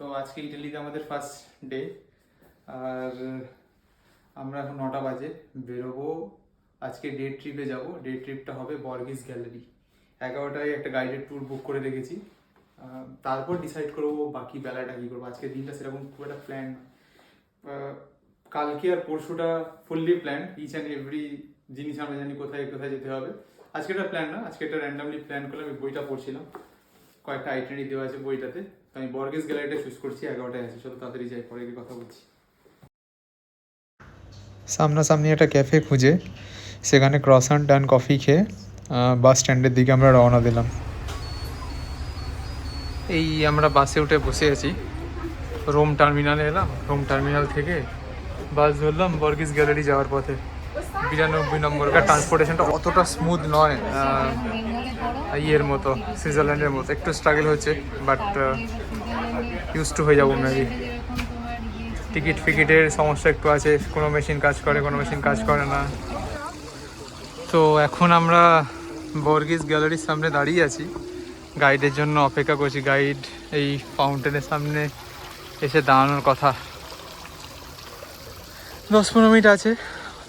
তো আজকে ইটালিতে আমাদের ফার্স্ট ডে, আর আমরা এখন 9টা বাজে বেরোবো। আজকে ডে ট্রিপে যাব। ডে ট্রিপটা হবে বর্গিস গ্যালারি। 11টায় একটা গাইডেড ট্যুর বুক করে রেখেছি। তারপর ডিসাইড করবো বাকি বেলাটা কী করবো। আজকের দিনটা সেরকম খুব একটা প্ল্যান না। কালকে আর পরশুটা fully plan, each and every জিনিস আমরা জানি কোথায় কোথায় যেতে হবে। আজকে একটা প্ল্যান না, আজকে একটা র্যান্ডামলি প্ল্যান করলাম। আমি বইটা পড়ছিলাম, কয়েকটা আইটেনারি দেওয়া আছে বইটাতে, তো আমি বর্গেস গ্যালারিটা চুজ করছি। 11টায় আছে, চলো তাড়াতাড়ি যাই, পরে গিয়ে কথা বলছি। সামনাসামনি একটা ক্যাফে খুঁজে সেখানে ক্রসান্ট অ্যান্ড কফি খেয়ে বাস স্ট্যান্ডের দিকে আমরা রওনা দিলাম। এই আমরা বাসে উঠে বসে আছি, রোম টার্মিনালে এলাম। রোম টার্মিনাল থেকে বাস ধরলাম বর্গিস গ্যালারি যাওয়ার পথে। 92 নম্বর। ট্রান্সপোর্টেশনটা অতটা স্মুথ নয় ইয়ের মতো, সুইজারল্যান্ডের মতো। একটু স্ট্রাগল হচ্ছে, বাট ইউজ টু হয়ে যাবো মেবি। টিকিট ফিকিটের সমস্যা একটু আছে, কোনো মেশিন কাজ করে, কোনো মেশিন কাজ করে না। তো এখন আমরা বর্গিস গ্যালারির সামনে দাঁড়িয়ে আছি, গাইডের জন্য অপেক্ষা করছি। গাইড এই ফাউন্টেনের সামনে এসে দাঁড়ানোর কথা। 10-15 মিনিট আছে,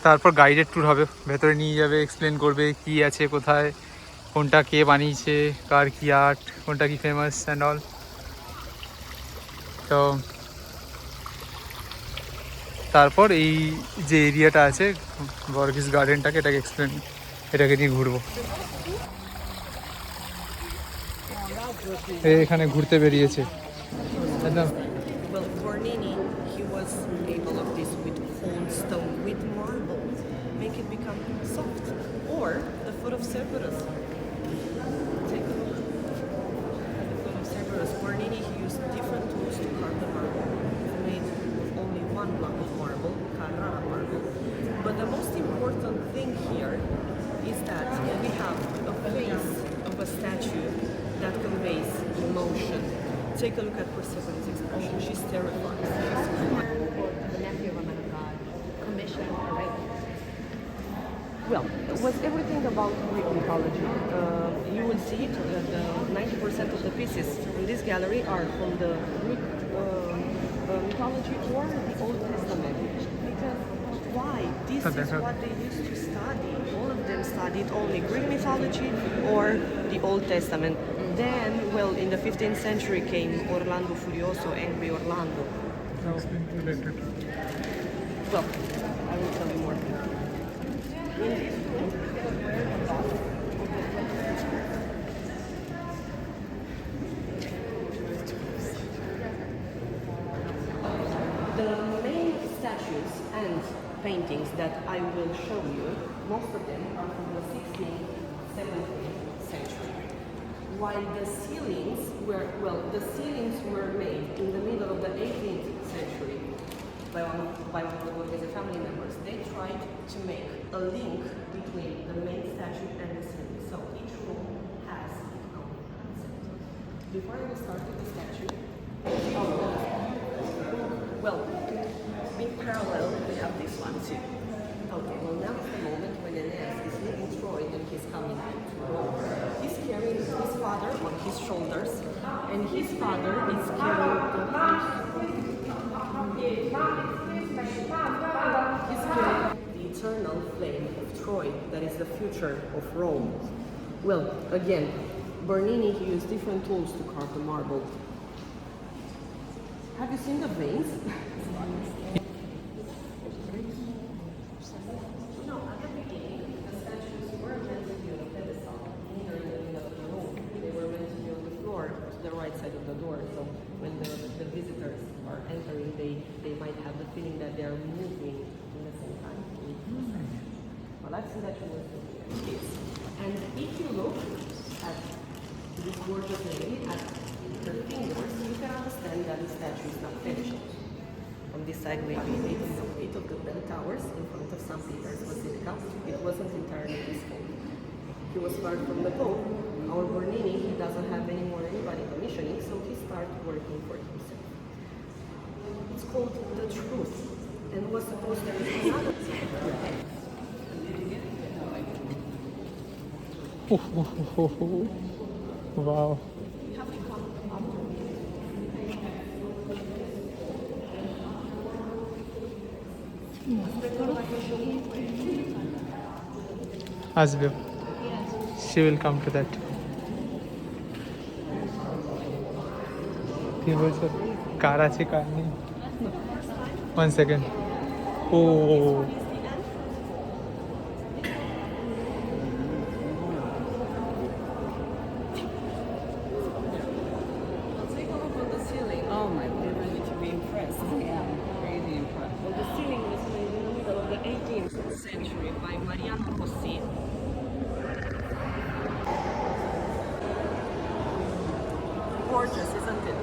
তারপর গাইডেড ট্যুর হবে। ভেতরে নিয়ে যাবে, এক্সপ্লেন করবে কি আছে কোথায়, কোনটা কে বানিয়েছে, কার কি আর্ট, কোনটা কি ফেমাস অ্যান্ড অল। তো তারপর এই যে এরিয়াটা আছে বর্গিস গার্ডেনটাকে, এটাকে নিয়ে ঘুরবো। এখানে ঘুরতে বেরিয়েছে একদম। Well, Bernini, he was able of this with cold stone, with marble, make it become soft. Or the foot of Cerberus. Take a look at the foot of Cerberus. Bernini, he used different tools to carve the marble. He made only one block of marble, Carrara marble. But the most important thing here is that we have a face of a statue that conveys emotion. Take a look at Persephone's expression. She's terrified. The nephew of a man of God, commissioned a rape. Well, it was everything about Greek mythology. You will see it, the 90% of the pieces in this gallery are from the Greek mythology or the Old Testament. Because why? This is what they used to study. All of them studied only Greek mythology or the Old Testament. Then, well, in the 15th century came Orlando Furioso, Angry Orlando. Well, I will tell you more. The main statues and paintings that I will show you, most of them are from the 16th, 17th century. While the ceilings were made in the middle of the 18th century by one of the Borghese family members. They tried to make a link between the main statue and the ceiling. So each room has its own concept. Before I will start with the statue, well, in parallel, we have this one too. Okay, well now is the moment when Aeneas is leaving Troy and he's coming to Rome. He's carrying his father on his shoulders, and his father is carrying the eternal flame of Troy, that is the future of Rome. Well, again, Bernini, he used different tools to carve the marble. Have you seen the veins? No, at the beginning, the statues were meant to be on a pedestal, neither in the middle of the room. They were meant to be on the floor, to the right side of the door. So when the visitors are entering, they might have the feeling that they are moving in the same time. Well, I've seen that you will see this. And if you look at this gorgeous lady, at her fingers, you can understand that the statue is not finished. On this side, maybe it's a bit of the bell towers in front of St. Peter's Basilica. It wasn't entirely peaceful. He was fired from the Pope. Our Bernini, he doesn't have any more anybody commissioning, so he started working for himself. It's called The Truth, and was supposed to be another. Wow. You have to come up. আসবে, she will come to that. কি বলছো, কার আছে কার নেই? 1 second. O Take a look on the ceiling. Oh my, you're ready to be impressed. Yeah, really impressed. Well, the ceiling was made in the middle of the 18th century by Mariano Rossi. Gorgeous, isn't it?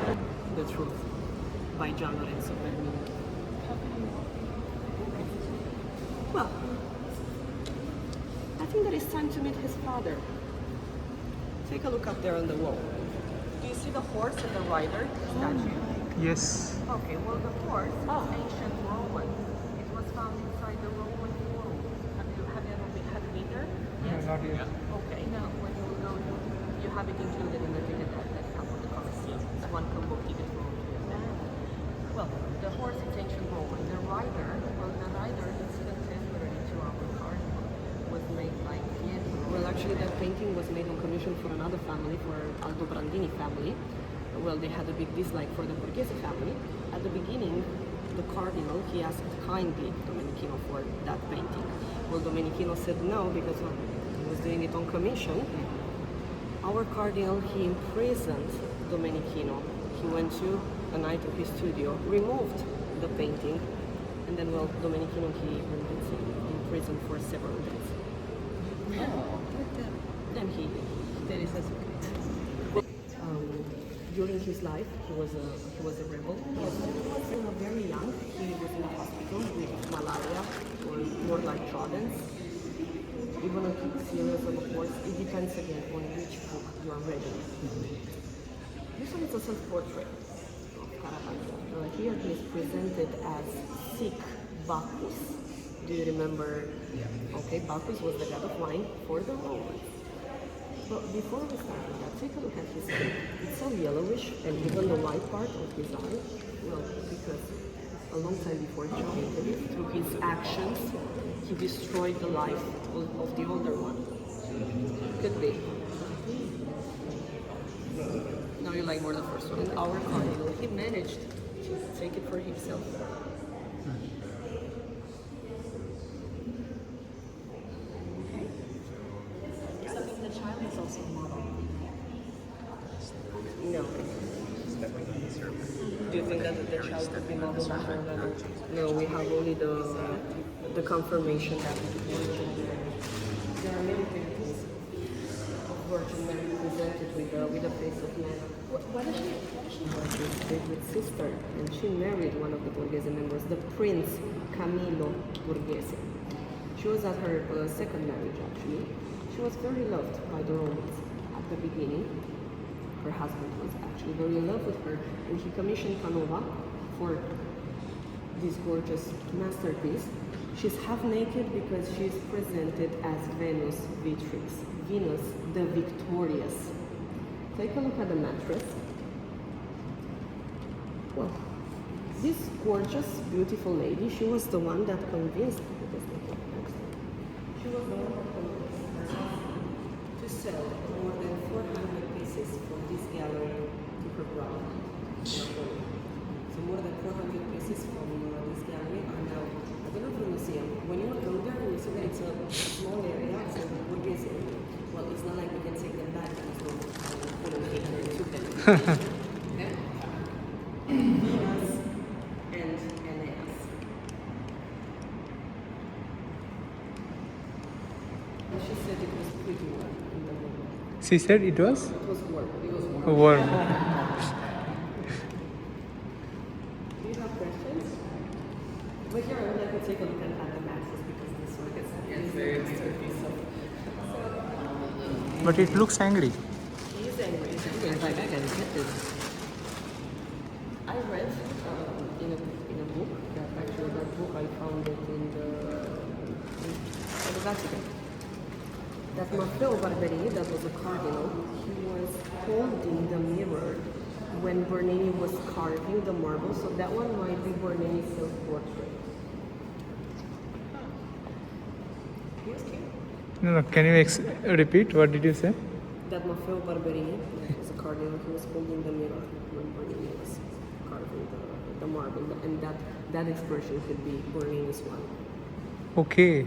And The Truth by Gian Lorenzo Bernini. Well, I think that it's time to meet his father. Take a look up there on the wall. Do you see the horse and the rider statue? yes. Okay, well the horse is ancient Roman. It was found inside the Roman Forum. Have you ever been there? Yes. Not yet. Okay, now when you go, you have it included in the ticket that comes with the Colosseum. It's one combo ticket for all of you. Well, the horse is ancient Roman. The rider is contemporary to our carnival. Was made by Pietro. Well, actually, that painting was made on commission for another family, for Aldo Brandini family. Well, they had a big dislike for the Borghese family. At the beginning, the cardinal, he asked kindly Domenichino for that painting. Well, Domenichino said no because he was doing it on commission. Our cardinal, he imprisoned Domenichino. He went to a night of his studio, removed the painting, and then, well, Domenichino, he remained in prison for several days. Then he during his life, he was a rebel. He was very young. He was in the hospital with malaria or more like Jordan's. Even a serious of course, it depends again on which book you are reading. This one is a self-portrait of Caravaggio. Here he is presented as sick Bacchus. Do you remember? Okay, Bacchus was the god of wine for the Romans. But before we start with that, take a look at his skin. It's so yellowish, and even the white part of his eye, well, because a long time before John, through his actions, he destroyed the life of the older one. Could be. Now you like more the first one. And our cardinal, he managed to take it for himself. The child is also a model. No. Do you think that the child could be modeled after another? No, we have only the confirmation that there are many paintings of Virgin Mary presented with a face of man. What is she? She was his favorite sister, and she married one of the Borghese members, the Prince Camillo Borghese. She was at her second marriage, actually. She was very loved by the Romans at the beginning. Her husband was actually very in love with her, and he commissioned Canova for this gorgeous masterpiece. She's half naked because she's presented as Venus Beatrix, Venus the Victorious. Take a look at the mattress. Well, this gorgeous, beautiful lady, she was the one that convinced she was the one that convinced her to sell more than 400 pieces from this gallery to her brother. So more than 400 pieces from this gallery are now at the Louvre Museum. When you go there, you see that it's a small area, it's a Borghese area. Well, it's not like we can take them back because we couldn't take them and took them. Okay? Venus and Aeneas. And she said it was pretty warm in the room. She said it was It was warm. It was warm. warm. Do you have questions? Well, here I would like to take a look at the matches because this one is very masterpiece. But it looks angry. He is angry. He's angry. If I can get this. I read in a book that actually that book I found it in the Vatican. That Maffeo Barberi, that was a cardinal, he was holding the mirror when Bernini was carving the marble, so that one might be Bernini's self-portrait. Yes, Kim? No, can you repeat? What did you say? That Maffeo Barberini, that was a cardinal, he was holding the mirror when Bernini was carving the marble, and that expression could be Bernini's one. Okay.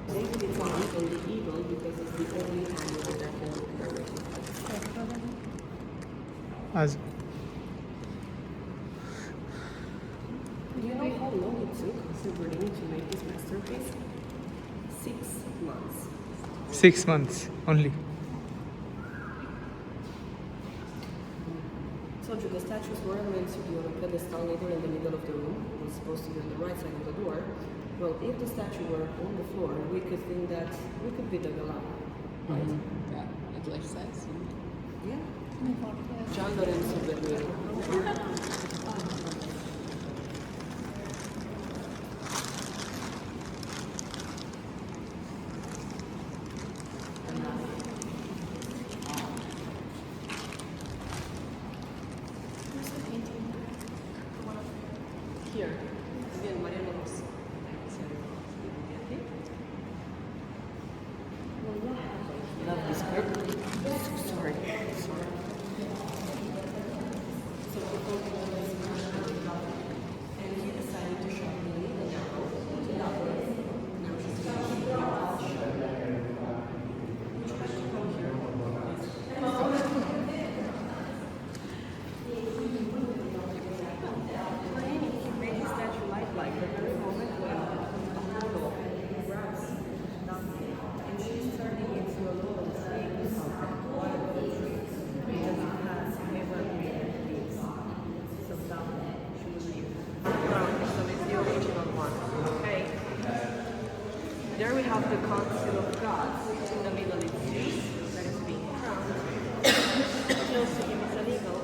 Maybe the one and the eagle because it's the only animal that can look directly at the sun. As Do you know how long it took for Bernini to make this masterpiece? 6 months. 6 months only. So the statues were meant to be on a pedestal later in the middle of the room. It was supposed to be on the right side of the door. Well, if the statue were on the floor, we could think that we could be the Galata, right? Yeah, it makes sense. Yeah. Gian Lorenzo Bernini. Here, again, Mariano Rossi. Love this group. Sorry. And he decided to show me the narrow to Napoli. Now she's going to come here. He made his statue lifelike the very moment when Apollo grabs Daphne and she's turning into a little tree or something. Because it has evergreen leaves. So Daphne, she was leave. So it's the original one. Okay. There we have the Council of Gods. In the middle is Zeus, that is being crowned. Close to him is an eagle.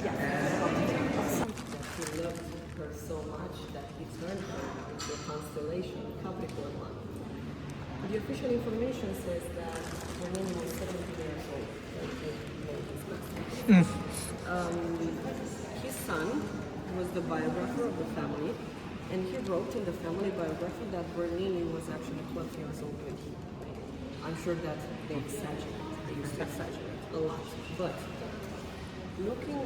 Yeah. He loved her so much that he turned her into a constellation, Capricorn one. The official information says that Bernini was 70 years old when he made his masterpiece. His son was the biographer of the family, and he wrote in the family biography that Bernini was actually 12 years old when he made it. I'm sure that they exaggerate. They used to exaggerate a lot. But looking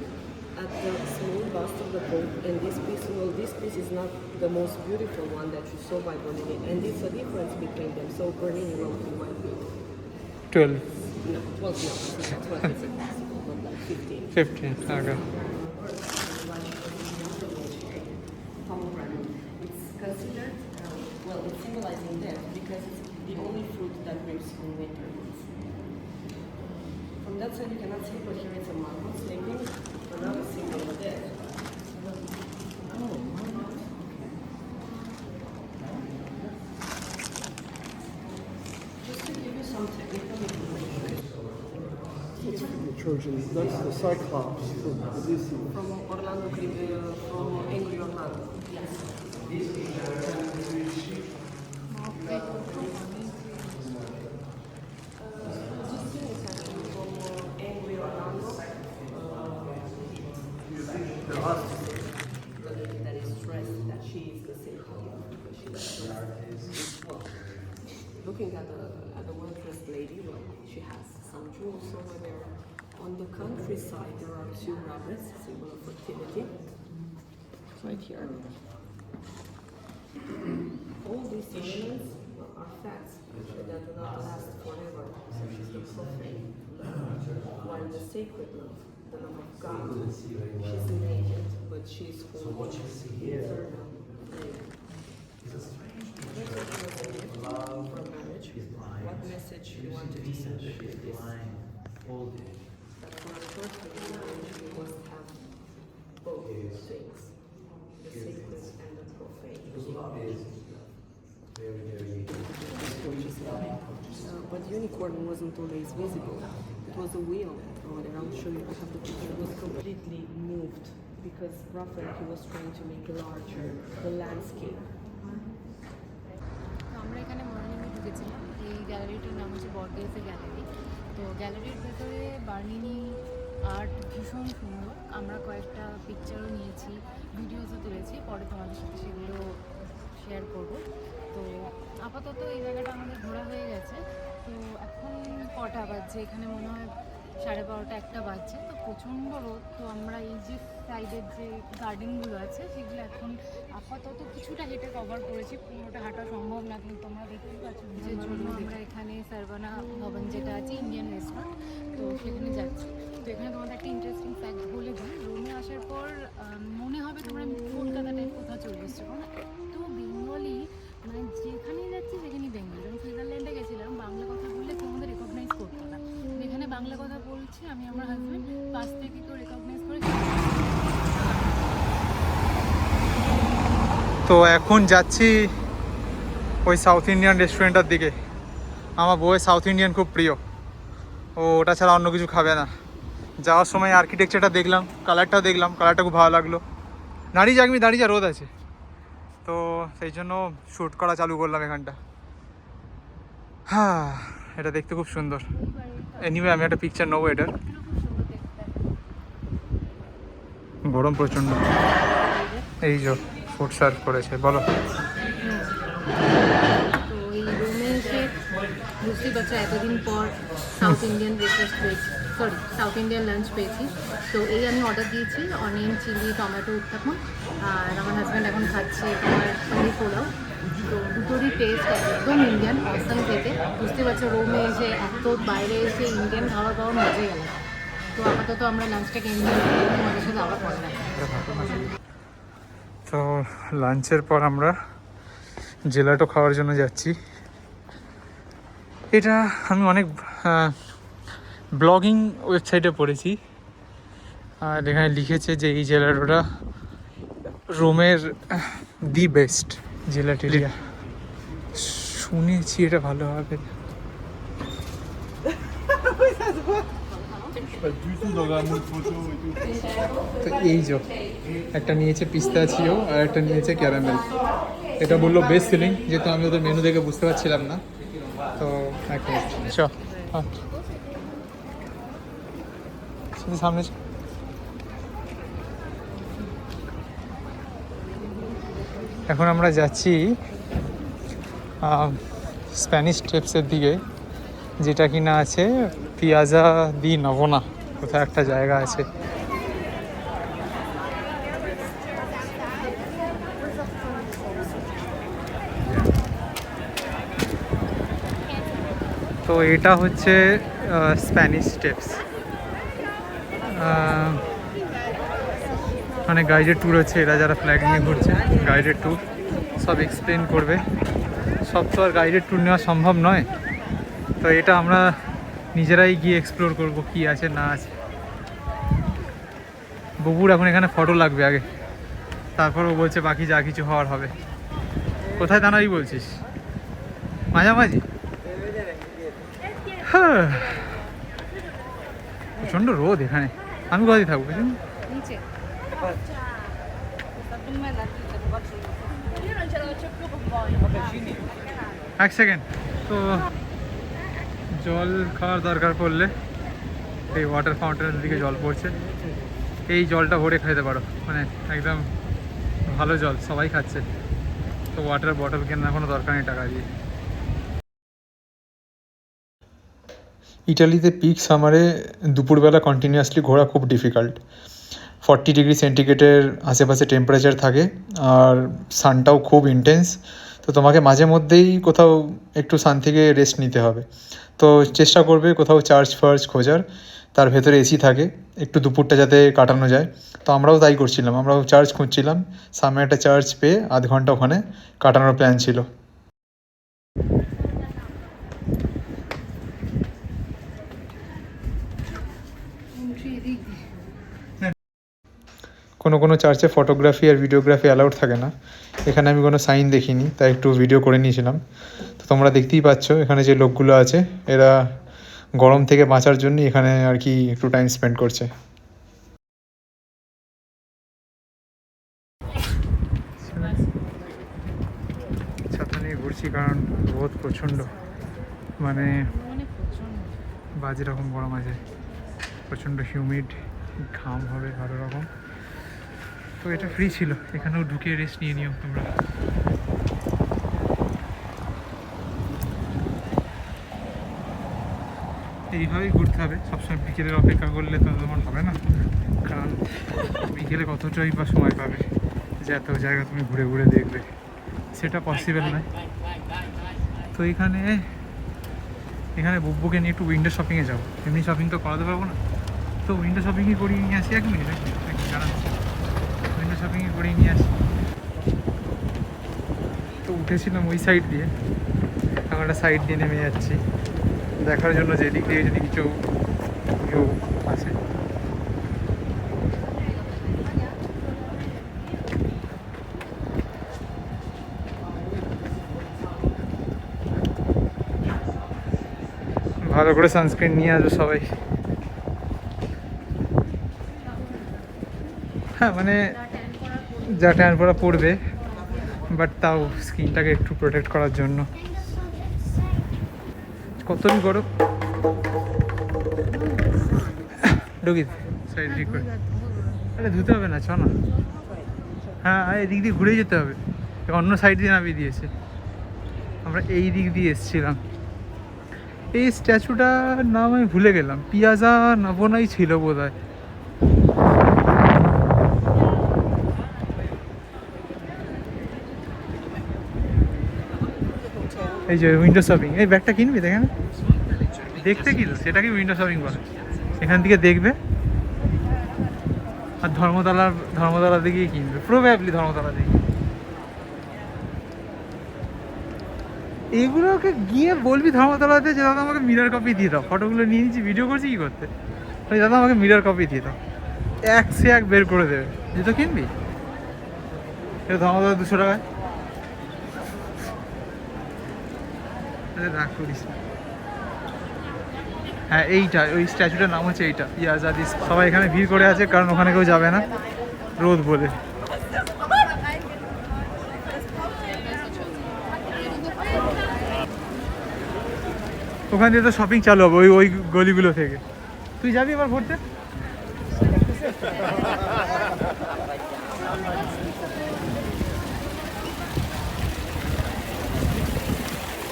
at the small bust of the Pope and this piece, well, this piece is not the most beautiful one that you saw by Bernini, and it's a difference between them. So Bernini wrote in might be 12. no, 12 no, 12 is impossible, but like 15. 15. Okay. Pomegranate. It's considered, well, it's symbolizing death because it's the only fruit that grows in winter months. From that side you cannot see, but here it's a marble sleeping, another symbol of death. Just to give you some technical information. Trojan, that's the Cyclops from Odysseus. From Orlando, from Angry Orlando. Yes. From Angry Orlando. The lady that is stressed that she is the same because she is stressed. Well, looking at the well-dressed lady, well, she has some jewels over there. On the countryside, there are 2 rabbits, symbol of fertility. Right here. All these elements are facts that do not last forever. So she's the profane love. While the sacred love, the love of God, she's naked, but she's holy. Eternal. For marriage, what message you wanted to send with this? That for a perfect marriage, you must have both things, the sacred and the profane. But the unicorn wasn't always visible. It was a wheel over there. I'll show you. I have the picture. It was completely moved because Raphael, he was trying to make larger the landscape. গ্যালারিটার নাম হচ্ছে বর্গেসে gallery. তো গ্যালারির ভেতরে বার্নিনি art ভীষণ সুন্দর। আমরা কয়েকটা পিকচারও নিয়েছি, ভিডিওসও তুলেছি, পরে তোমাদের সাথে সেগুলো শেয়ার করব। তো আপাতত এই জায়গাটা আমাদের ঘোরা হয়ে গেছে। তো এখন কটা বাজছে, এখানে মনে হয় 12:30 1টা বাজছে। তো প্রচণ্ড রোদ। তো আমরা এই যে সাইডের যে গার্ডেনগুলো আছে সেগুলো এখন আপাতত কিছুটা হেঁটে কভার করেছি, পুরোটা হাঁটা সম্ভব না, কিন্তু তোমরা দেখতেই পাচ্ছ যে জন্য আমরা এখানে সারভানা ভবন যেটা আছে ইন্ডিয়ান রেস্টুরেন্ট, তো সেখানে যাচ্ছি। তো এখানে তোমাদের একটা ইন্টারেস্টিং ফ্যাক্ট বলে দিই, রোমে আসার পর মনে হবে তোমরা কলকাতা টাইপ কোথাও চলে এসছো, কারণ এত বেঙ্গলি, মানে যেখানেই যাচ্ছি সেখানেই বেঙ্গলি। যখন সুইজারল্যান্ডে গেছিলাম বাংলা কথা বললে কেউ আমাদের রেকগনাইজ করতো না, যেখানে বাংলা কথা বলছি আমি আমার হাজব্যান্ড পাশ থেকে কেউ রেকগনাইজ করে। তো এখন যাচ্ছি ওই সাউথ ইন্ডিয়ান রেস্টুরেন্টের দিকে। আমার বউয়ের সাউথ ইন্ডিয়ান খুব প্রিয়, ও ওটা ছাড়া অন্য কিছু খাবে না। যাওয়ার সময় আর্কিটেকচারটা দেখলাম, কালারটাও দেখলাম, কালারটা খুব ভালো লাগলো। দাঁড়িয়ে যা, দাঁড়িয়ে যা, রোদ আছে, তো সেই জন্য শ্যুট করা চালু করলাম এখানটা। হ্যাঁ, এটা দেখতে খুব সুন্দর। এনিওয়ে আমি একটা পিকচার নেবো এটার। গরম প্রচণ্ড। এই যে ফুড সার্ভ করেছে, বলো। তো এই রুমে এসে বুঝতেই পারছো এতদিন পর সাউথ ইন্ডিয়ান ব্রেকফাস্ট পেয়েছি, সরি সাউথ ইন্ডিয়ান লাঞ্চ পেয়েছি। তো এই আমি অর্ডার দিয়েছি অনিয়ন চিলি টমেটো উত্থাপন, আর আমার হাজব্যান্ড এখন খাচ্ছে তোমার পনির পোলাও। তো দুটোরই টেস্ট একদম ইন্ডিয়ান, অসাম খেতে। বুঝতে পারছো রোমে এসে এত বাইরে এসে ইন্ডিয়ান খাবার পাওয়া মজা গেল। তো আপাতত আমরা লাঞ্চটাকে এনজয় করি, তোমাদের সাথে আবার পরে দেখা। তো লাঞ্চের পর আমরা জেলাটো খাওয়ার জন্য যাচ্ছি। এটা আমি অনেক ব্লগিং ওয়েবসাইটে পড়েছি, আর এখানে লিখেছে যে এই জেলাটোটা রোমের দি বেস্ট জেলাটেরিয়া। শুনেছি এটা ভালো হবে। তো এই যে একটা নিয়েছে পিস্তাচিও আর একটা নিয়েছে ক্যারামেল। এটা বললো বেস্ট সেলিং, যেহেতু আমি ওদের মেনু দেখে বুঝতে পারছিলাম না। তো এক মিনিট সামনে। এখন আমরা যাচ্ছি স্প্যানিশ স্টেপসের দিকে, যেটা কিনা আছে পিয়াজা দি নভোনা, কোথায় একটা জায়গা আছে। তো এটা হচ্ছে স্প্যানিশ স্টেপস। মানে গাইডেড ট্যুর হচ্ছে, এরা যারা ফ্ল্যাগ নিয়ে ঘুরছে গাইডেড ট্যুর সব এক্সপ্লেন করবে। সব তো আর গাইডেড ট্যুর নেওয়া সম্ভব নয়, তো এটা আমরা নিজেরাই গিয়ে এক্সপ্লোর করব কি আছে না আছে। বুবুর এখন এখানে ফটো লাগবে আগে, তারপর ও বলছে বাকি যা কিছু হওয়ার হবে। কোথায় দাঁড়াবি বলছিস? মাঝামাঝি? হ্যাঁ, প্রচণ্ড রোদ এখানে। আমি কোথায় থাকবো? নিচে এক সেকেন্ড। তো জল খাওয়ার দরকার পড়লে এই ওয়াটার ফাউন্টেনের দিকে জল পড়ছে, এই জলটা ভরে খেতে পারো, মানে একদম ভালো জল, সবাই খাচ্ছে। তো ওয়াটার বটল কেনার কোনো দরকার নেই টাকা দিয়ে। ইটালিতে পিক সামারে দুপুরবেলা কন্টিনিউয়াসলি ঘোরা খুব ডিফিকাল্ট। 40 ডিগ্রি সেন্টিগ্রেডের আশেপাশে টেম্পারেচার থাকে, আর সানটাও খুব ইন্টেন্স। তো তোমাকে মাঝে মধ্যেই কোথাও একটু সান থেকে রেস্ট নিতে হবে। তো চেষ্টা করবে কোথাও চার্চ ফার্চ খোঁজার, তার ভেতরে এসি থাকে, একটু দুপুরটা যাতে কাটানো যায়। তো আমরাও তাই করছিলাম, আমরাও চার্চ খুঁজছিলাম। সামনে একটা চার্চ পেয়ে আধ ঘন্টা ওখানে কাটানোর প্ল্যান ছিল। কোনো চার্চে ফটোগ্রাফি আর ভিডিওগ্রাফি অ্যালাউড থাকে না। এখানে আমি কোনো সাইন দেখিনি, তাই একটু ভিডিও করে নিয়েছিলাম। তো তোমরা দেখতেই পাচ্ছ এখানে যে লোকগুলো আছে, এরা গরম থেকে বাঁচার জন্য এখানে আর কি একটু টাইম স্পেন্ড করছে। ছাতা নিয়ে ঘুরছি কারণ রোদ প্রচণ্ড। মানে মানে প্রচণ্ড বাজে রকম গরম আছে, প্রচণ্ড হিউমিড, ঘাম হবে ভালো রকম। তো এটা ফ্রি ছিল, এখানেও ঢুকে রেস্ট নিয়ে নিও তোমরা। এইভাবেই ঘুরতে হবে সবসময়, বিকেলের অপেক্ষা করলে তো তোমার হবে না, কারণ বিকেলে কতটাই বা সময় পাবে যে এত জায়গা তুমি ঘুরে ঘুরে দেখবে, সেটা পসিবল নয়। তো এখানে বুব্বুকে নিয়ে একটু উইন্ডো শপিংয়ে যাবো, এমনি শপিং তো করাতে পারবো না, তো উইন্ডো শপিংই করিয়ে নিয়ে আসি। 1 মিনিট জানাচ্ছি, উইন্ডো শপিংই করিয়ে নিয়ে আসি। তো উঠেছিলাম ওই সাইড দিয়ে, এখন একটা সাইড দিয়ে নেমে যাচ্ছি দেখার জন্য যে এদিক দিয়ে যদি কিছু ভিউ আছে। ভালো করে সানস্ক্রিন নিয়ে আসবে সবাই। হ্যাঁ মানে যা ট্যান পরা পড়বে, বাট তাও স্কিনটাকে একটু প্রোটেক্ট করার জন্য। কতই গরম ঢুকিস সাইড ঠিক করে, আরে ধুতে হবে না, চ না। হ্যাঁ এদিক দিয়ে ঘুরে যেতে হবে, অন্য সাইড দিয়ে নামিয়ে দিয়েছে, আমরা এই দিক দিয়ে এসেছিলাম। এই স্ট্যাচুটার নাম আমি ভুলে গেলাম, পিয়াজা নবনাই ছিল বোধ হয়। এই যে উইন্ডো শপিং, এই ব্যাগটা কিনবি দেখেন, দেখতে কি তো সেটাকে উইন্ডো শপিং বলে। এখান থেকে দেখবে আর ধর্মতলা দিকেই কিনবে, প্রবাবলি ধর্মতলা দিকে। এগুলোকে গিয়ে বলবি ধর্মতলাতে যে দাদা আমাকে মিরর কপি দিয়ে দাও, ফটোগুলো নিয়ে নিচ্ছি, ভিডিও করছি কী করতে, ওই দাদা আমাকে মিরর কপি দিয়ে দাও, 1 সে 1 বের করে দেবে। জুতো কিনবি, এটা ধর্মতলা 200 টাকায়। রাগ করিস না। হ্যাঁ এইটা, ওই স্ট্যাচুটার নাম হচ্ছে এইটা, ইয়াজাদি। সবাই এখানে ভিড় করে আছে কারণ ওখানে কেউ যাবে না রোদ বলে। ওখান দিয়ে তো শপিং চালু হবে ওই ওই গলিগুলো থেকে। তুই যাবি এবার ঘুরতে?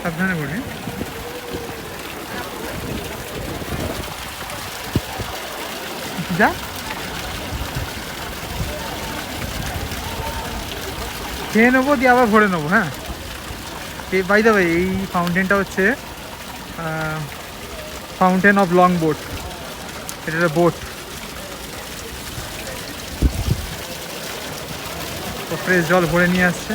সাবধানে ঘুরে যা। খেয়ে নেবো দিয়ে আবার ভরে নেবো। হ্যাঁ বাই দ্য ওয়ে, এই ফাউন্টেনটা হচ্ছে ফাউন্টেন অফ লং বোট, এটা একটা বোট। তো ফ্রেশ জল ভরে নিয়ে আসছে।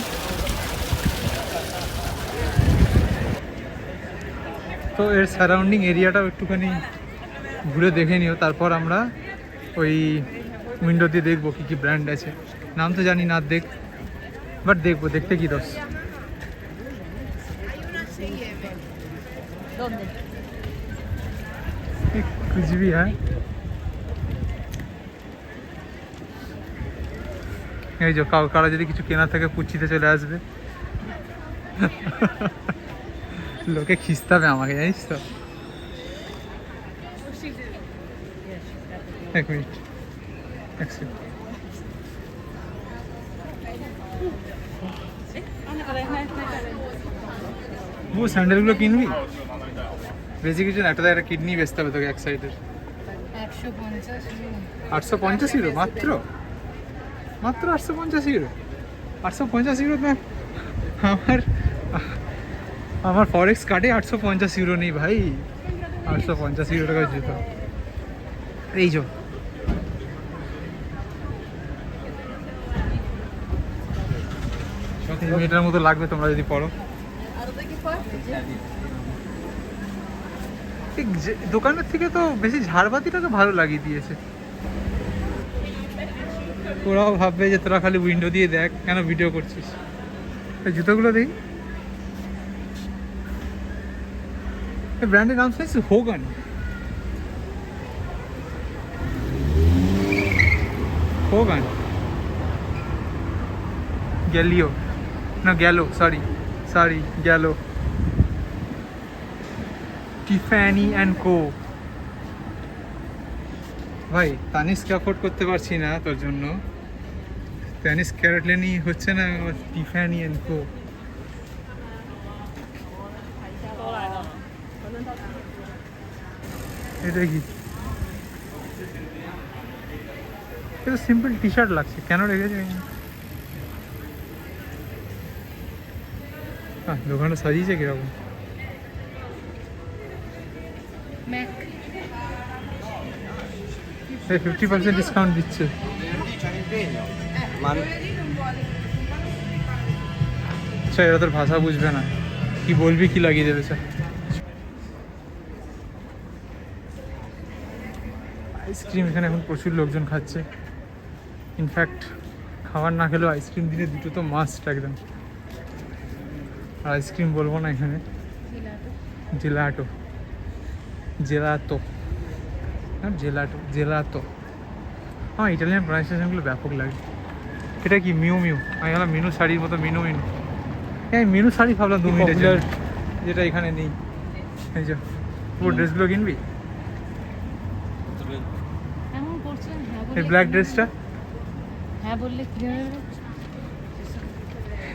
তো এর সারাউন্ডিং এরিয়াটাও একটুখানি ঘুরে দেখে নিও, তারপর আমরা ওই উইন্ডো দিয়ে দেখবো কী কী ব্র্যান্ড আছে। নাম তো জানি না দেখ, বাট দেখবো, দেখতে কি দোষ। कुछ भी है। এই যে কারো যদি কিছু কেনা থাকে পুচিতে চলে আসবে। লোকে খিস্তে হবে আমাকে, জানিস তো। 1 মিনিট, 1 সেকেন্ড। ও স্যান্ডেলগুলো কিনবি? বেশি কিছু না, একটা কিডনি বেচতে হবে তোকে এক সাইডের। 850 ইউরো মাত্র, মাত্র 850 ইউরো। 850 ইউরো না, আমার ফরেক্স কার্ডে 850 ইউরো নেই ভাই। 850 ইউরো টাকার জুতো। এই যে 3 মিনিটের মতো লাগবে তোমরা যদি পড়ো। দোকানের থেকে তো বেশি ঝাড়বাতিটাকে ভালো লাগিয়ে দিয়েছে। ওরাও ভাববে যে তোরা খালি উইন্ডো দিয়ে দেখ, কেন ভিডিও করছিস। এই জুতোগুলো দেখি, এই ব্র্যান্ডের নাম শুনেছি, হোগান। হোগান গ্যালিও না, গ্যালো, সরি গ্যালো। Tiffany and Co. ভাই তানিস্ক অ্যাফোর্ড করতে পারছি না তোর জন্য, তানিস্ক ক্যারেটলেনি হচ্ছে না, টিফ্যানি অ্যান্ড কো। এটা কি? এটা সিম্পল টি শার্ট লাগছে, কেন রেখেছে? হ্যাঁ, দোকানটা সাজিয়েছে কিরকম। ম্যাক 50% ডিসকাউন্ট দিচ্ছে। আচ্ছা, এরা তোর ভাষা বুঝবে না, কি বলবি কি লাগিয়ে দেবে স্যার। আইসক্রিম এখানে এখন প্রচুর লোকজন খাচ্ছে। ইনফ্যাক্ট খাবার না খেলেও আইসক্রিম দিনে দুটো তো মাস্ট একদম। আর আইসক্রিম বলবো না এখানে, জেলাটো, জেলাতো, হ্যাঁ জেলাটো, জেলাতো। হ্যাঁ, ইটালিয়ান প্রনাউন্সিয়েশনগুলো ব্যাপক লাগে। এটা কি মিউ মিউ? আমি ভাবলাম মিনু শাড়ির মতো মিনু মিনু। হ্যাঁ, মিনু শাড়ি ভাবলাম 2 মিনিটের জন্য, যেটা এখানে নেই। এই যে পুরো ড্রেসগুলো কিনবি? এমন করছেন হ্যাঁ এই বললে ব্ল্যাক কিনে ড্রেসটা? নেবে? হ্যাঁ বললে কিনে নেবে?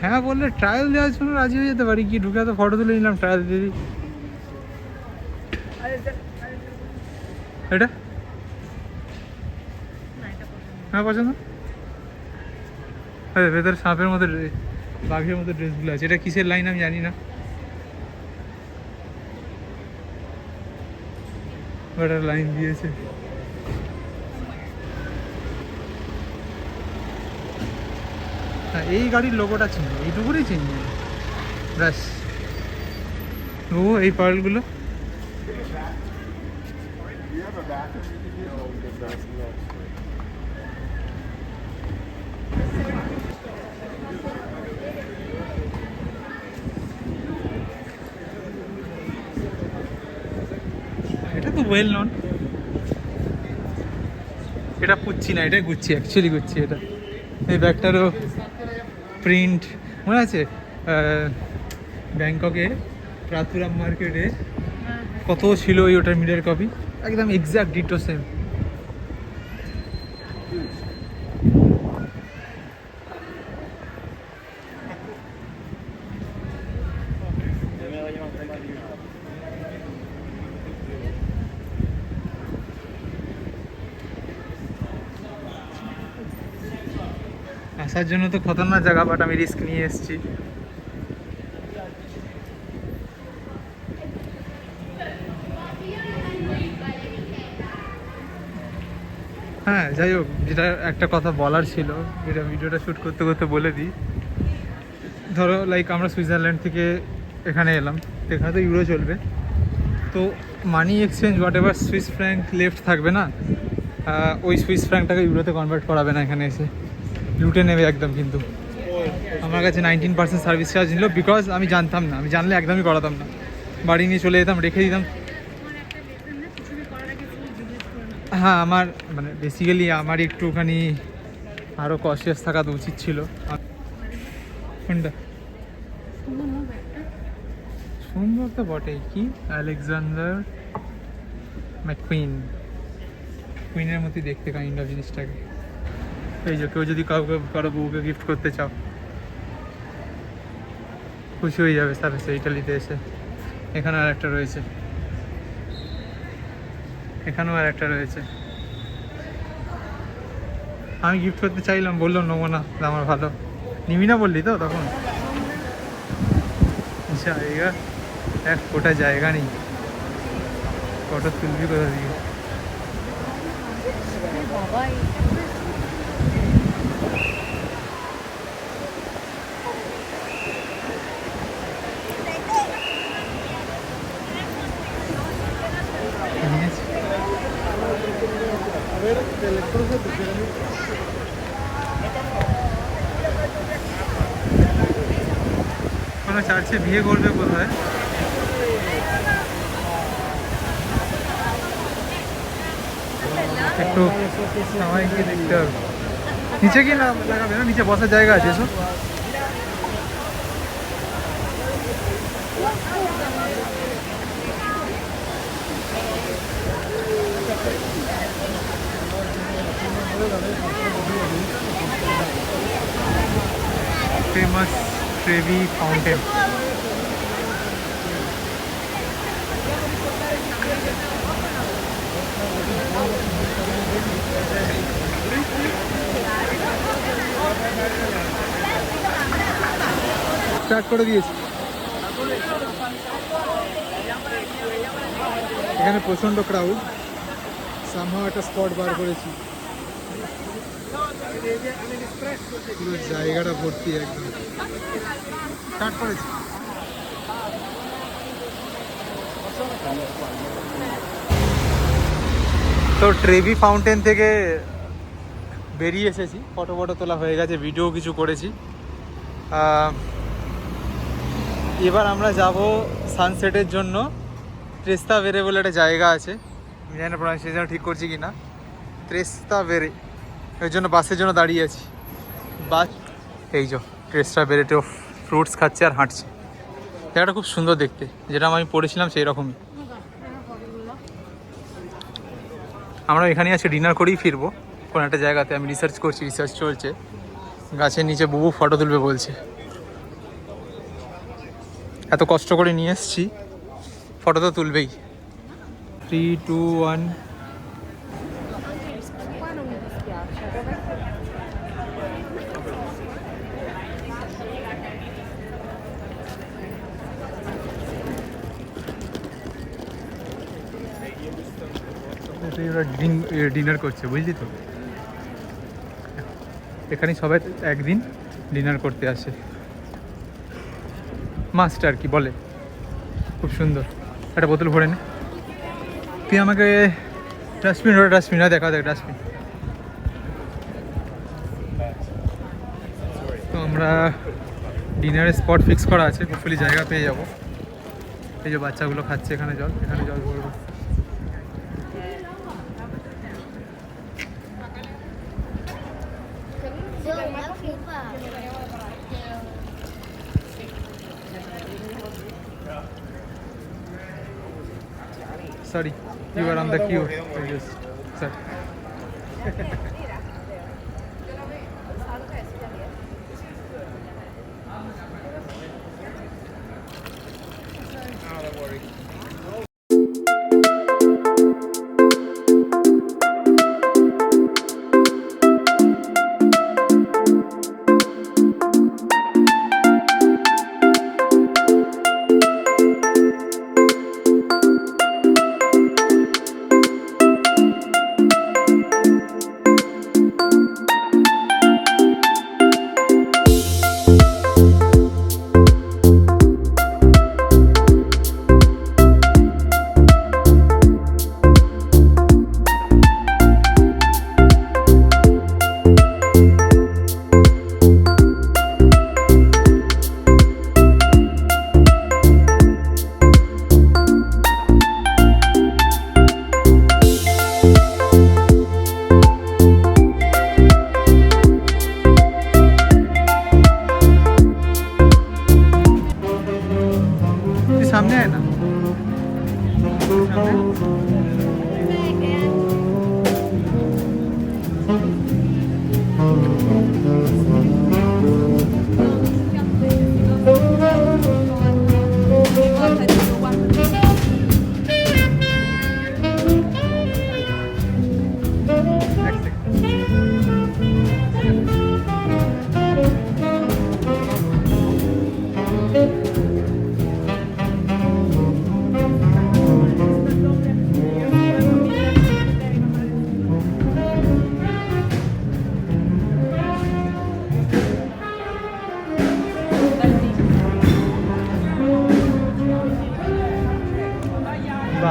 হ্যাঁ বললে ট্রায়াল দেওয়ার জন্য রাজি হয়ে যেতে পারি, কি ঢুকে তো ফটো তুলে নিলাম, ট্রায়াল দিয়ে দিই। এটা হ্যাঁ পছন্দ। আরে ভেতরে সাপের মতো বাঘের মতো ড্রেসগুলো আছে। এটা কিসের লাইন আমি জানি না, ওটার লাইন দিয়েছে। হ্যাঁ, এই গাড়ির লোগোটা চিনি, এইটুকুই চিনি ব্যাস। ও এই পার্লগুলো এটা তো ওয়েল নন। এটা পুচ্ছি না, এটা গুচ্ছি, অ্যাকচুয়ালি গুচ্ছি। এটা এই ব্যাগটারও প্রিন্ট মনে আছে ব্যাংককে প্রাথুরাম মার্কেটে কত ছিল ওই ওটার মিডের কপি, একদম এক্সাক্ট ডিটো সেম। আসার জন্য তো খতরনাক জায়গা, বাট আমি রিস্ক নিয়ে এসেছি। হ্যাঁ যাই হোক, যেটা একটা কথা বলার ছিল, যেটা ভিডিওটা শ্যুট করতে করতে বলে দিই। ধরো লাইক আমরা সুইজারল্যান্ড থেকে এখানে এলাম, তো এখানে তো ইউরো চলবে, তো money exchange whatever Swiss franc left থাকবে না, ওই সুইস ফ্র্যাঙ্কটাকে ইউরোতে কনভার্ট করাবে না, এখানে এসে লুটে নেবে একদম। কিন্তু আমার কাছে 19% সার্ভিস চার্জ নিল, বিকজ আমি জানতাম না, আমি জানলে একদমই করাতাম না, বাড়ি নিয়ে চলে যেতাম, রেখে দিতাম। হ্যাঁ, আমার মানে বেসিক্যালি আমার একটুখানি আরও কনসিয়াস থাকা তো উচিত ছিল। কোনটা সুন্দর তো বটেই, কি আলেকজান্ডার ম্যাকুইন, কুইনের মতোই দেখতে কাইন্ড অফ জিনিসটাকে। এই যে কেউ যদি কারো বউকে গিফট করতে চাও, খুশি হয়ে যাবে স্যার সে ইটালিতে এসে। এখানে আর একটা রয়েছে, এখানেও আর একটা রয়েছে। আমি গিফট করতে চাইলাম, বললাম নেবো না, আমার ভালো নিবি না বললি তো তখন। জায়গা এক ফোটা জায়গা নেই, ফটো তুলবি কোথা থেকে? বাবা কোনো চার্চে বিয়ে করবে কোথায়? একটু সবাইকে দেখতে হবে। নিচে গিয়ে লাগাবে না, নিচে বসার জায়গা আছে এসব। Famous Trevi fountain. স্টার্ট করে দিয়েছি। এখানে প্রচণ্ড ক্রাউড, সামহাও একটা স্পট বার করেছি, পুরো জায়গাটা ভর্তি একদম। স্টার্ট করেছি। তো ট্রেভি ফাউন্টেন থেকে বেরিয়ে এসেছি, ফটো তোলা হয়ে গেছে, ভিডিও কিছু করেছি। এবার আমরা যাব সানসেটের জন্য ত্রেস্তা ভেরে বলে একটা জায়গা আছে, আমি জানি না প্রনাউন্সিয়েশন ঠিক করছি কি না, ত্রেস্তা ভেরে। এর জন্য বাসের জন্য দাঁড়িয়ে আছি। বাস এই যে ত্রেস্তা ভেরেতেও ফ্রুটস খাচ্ছে আর হাঁটছে। জায়গাটা খুব সুন্দর দেখতে, যেটা আমি পড়েছিলাম সেই রকমই। আমরা এখানে আছি, ডিনার করেই ফিরবো কোনো একটা জায়গাতে। আমি রিসার্চ চলছে। গাছের নিচে বহু ফটো তুলবে বলছে। এত কষ্ট করে নিয়ে এসেছি, ফটো তো তুলবেই। 3, 2, 1। ডিনার করছে, বুঝলি তো? এখানে সবাই একদিন ডিনার করতে আসে, মাস্ট আর কি বলে। খুব সুন্দর। একটা বোতল ভরে নে। তুই আমাকে ডাস্টবিন দেখা দেখ ডাস্টবিন। তো আমরা ডিনারের স্পট ফিক্স করা আছে, হোপফুলি জায়গা পেয়ে যাবো। এই যে বাচ্চাগুলো খাচ্ছে এখানে জল ভরবো। Sorry, you were on the queue. Yes, sir. सामने है ना,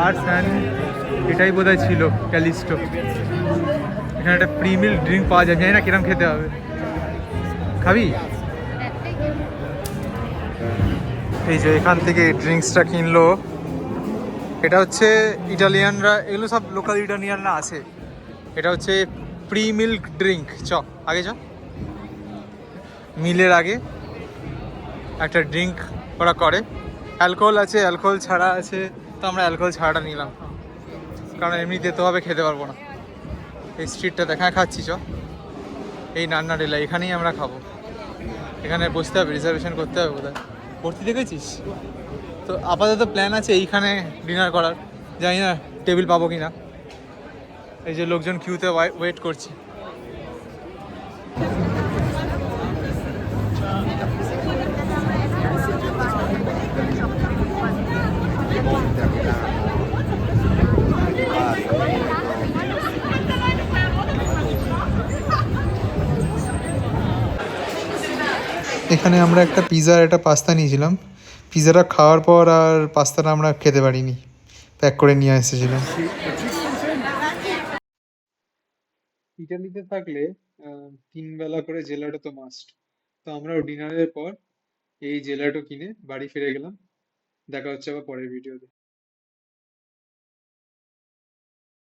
বার্স অ্যান্ড এটাই বোধহয় ছিল ক্যালিস্টো। এখানে একটা প্রিমিল ড্রিঙ্ক পাওয়া যায়, জানি না কিরম খেতে হবে। খাবি? এই যে এখান থেকে ড্রিঙ্কসটা কিনলো। এটা হচ্ছে ইটালিয়ানরা, এগুলো সব লোকাল ইটালিয়ানরা আছে। এটা হচ্ছে প্রি মিল্ক ড্রিঙ্ক। আগে মিলের আগে একটা ড্রিঙ্ক ওরা করে, অ্যালকোহল আছে, অ্যালকোহল ছাড়া আছে। তো আমরা অ্যালকোহল ছাড়াটা নিলাম, কারণ এমনি দিতে হবে, খেতে পারবো না। এই স্ট্রিটটা দেখা খাচ্ছি চ, এই নান্না ডেলা এখানেই আমরা খাবো। এখানে বসতে হবে, রিজার্ভেশন করতে হবে বোধহয়। ভর্তি দেখেছিস তো? আপাতত প্ল্যান আছে এইখানে ডিনার করার, জানি না টেবিল পাবো কি না। এই যে লোকজন কিউতে ওয়েট করছে। এখানে আমরা একটা পিৎজা আর একটা পাস্তা নিয়েছিলাম। পিৎজাটা খাওয়ার পর আর পাস্তাটা আমরা খেতে পারিনি, প্যাক করে নিয়ে এসেছিলাম। ইটালিতে থাকলে 3 বেলা করে জেলাটো তো মাস্ট। তো আমরা ডিনারের পর এই জেলাটো কিনে বাড়ি ফিরে গেলাম। দেখা হচ্ছে আবার পরের ভিডিওতে।